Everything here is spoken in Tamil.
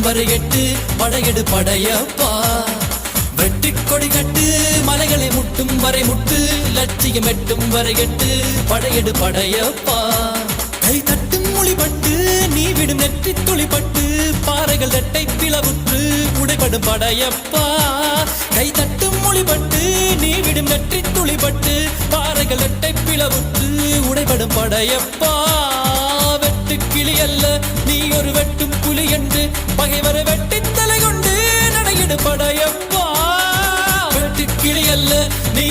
வரை எட்டு படையெடு படையப்பா. வெட்டி கொடி கட்டு மலைகளை முட்டும் வரை முட்டு லட்சியம் எட்டும் வரை எட்டு படையெடு படையப்பா. கை தட்டும் மொழிபட்டு நீ விடும் நெற்றி துளிப்பட்டு பாறைகள் ரெட்டை பிளவுற்று உடைபடும் படையப்பா. கை தட்டும் மொழிபட்டு நீ விடும் நெற்றி துளிப்பட்டு பாறைகள் ரெட்டை பிளவுற்று உடைபடும் படையப்பா. வெட்டு கிளி அல்ல நீ ஒரு வெட்டும் புலி என்று பகைவரை வெட்டி தலை கொண்டு நடையிடு படையப்பா. வெட்டு கிளி அல்ல நீ